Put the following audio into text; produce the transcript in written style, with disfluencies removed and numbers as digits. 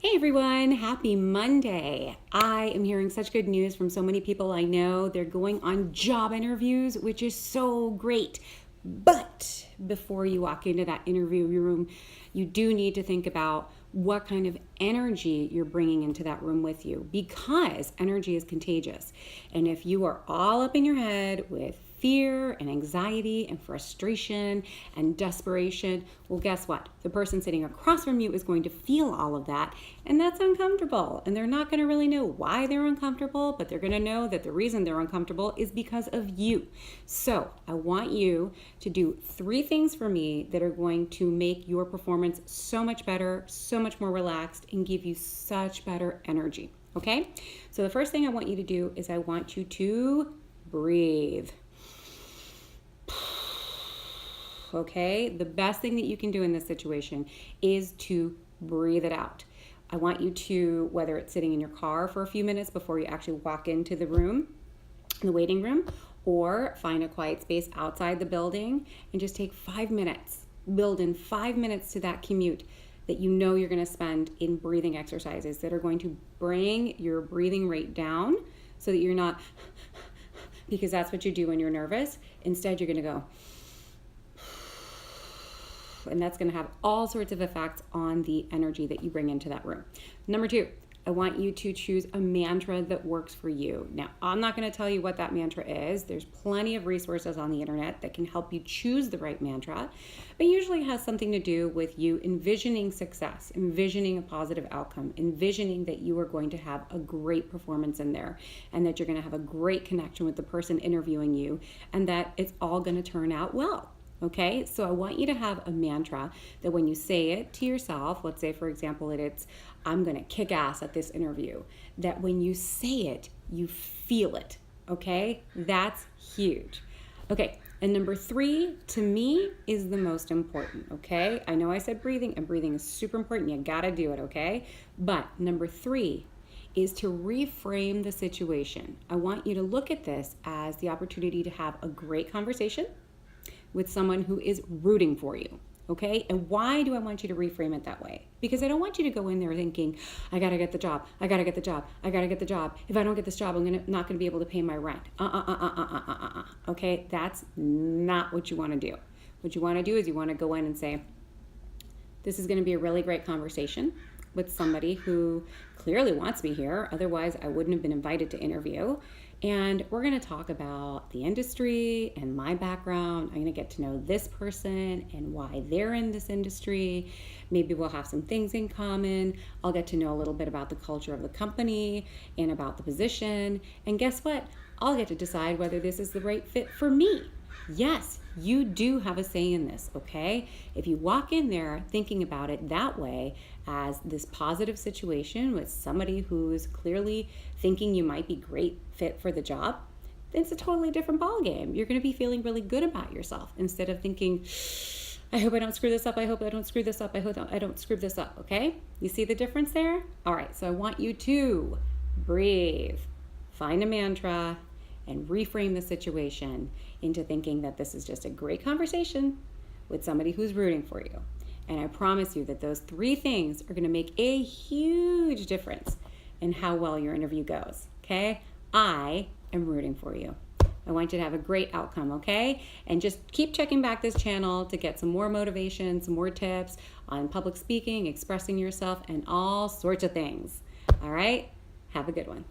Hey everyone, happy Monday. I am hearing such good news from so many people I know. They're going on job interviews, which is so great. But before you walk into that interview room, you do need to think about what kind of energy you're bringing into that room with you, because energy is contagious. And if you are all up in your head with fear and anxiety and frustration and desperation, well, guess what? The person sitting across from you is going to feel all of that, and that's uncomfortable. And they're not going to really know why they're uncomfortable, but they're going to know that the reason they're uncomfortable is because of you. So I want you to do 3 things for me that are going to make your performance so much better, so much more relaxed, and give you such better energy. Okay? So the first thing I want you to do is I want you to breathe. Okay, the best thing that you can do in this situation is to breathe it out. I want you to, whether it's sitting in your car for a few minutes before you actually walk into the room, the waiting room, or find a quiet space outside the building and just take 5 minutes. Build in 5 minutes to that commute that you know you're going to spend in breathing exercises that are going to bring your breathing rate down so that you're not, because that's what you do when you're nervous. Instead, you're going to go, and that's going to have all sorts of effects on the energy that you bring into that room. Number 2, I want you to choose a mantra that works for you. Now, I'm not going to tell you what that mantra is. There's plenty of resources on the internet that can help you choose the right mantra, but usually it has something to do with you envisioning success, envisioning a positive outcome, envisioning that you are going to have a great performance in there, and that you're going to have a great connection with the person interviewing you, and that it's all going to turn out well. Okay, so I want you to have a mantra that when you say it to yourself, let's say, for example, it's, I'm going to kick ass at this interview, that when you say it, you feel it. Okay, that's huge. Okay, and number 3 to me is the most important. Okay, I know I said breathing, and breathing is super important. You got to do it. Okay, but number 3 is to reframe the situation. I want you to look at this as the opportunity to have a great conversation with someone who is rooting for you, okay? And why do I want you to reframe it that way? Because I don't want you to go in there thinking, I gotta get the job, I gotta get the job, I gotta get the job. If I don't get this job, I'm not gonna be able to pay my rent. Okay, that's not what you wanna do. What you wanna do is you wanna go in and say, this is gonna be a really great conversation with somebody who clearly wants me here, otherwise I wouldn't have been invited to interview. And we're going to talk about the industry and my background. I'm going to get to know this person and why they're in this industry. Maybe we'll have some things in common. I'll get to know a little bit about the culture of the company and about the position. And guess what? I'll get to decide whether this is the right fit for me. Yes, you do have a say in this, okay? If you walk in there thinking about it that way, as this positive situation with somebody who's clearly thinking you might be great fit for the job, then it's a totally different ballgame. You're going to be feeling really good about yourself instead of thinking, I hope I don't screw this up, I hope I don't screw this up, I hope I don't screw this up, okay? You see the difference there? All right, so I want you to breathe, find a mantra, and reframe the situation into thinking that this is just a great conversation with somebody who's rooting for you. And I promise you that those 3 things are going to make a huge difference in how well your interview goes, okay? I am rooting for you. I want you to have a great outcome, okay? And just keep checking back this channel to get some more motivation, some more tips on public speaking, expressing yourself, and all sorts of things. All right? Have a good one.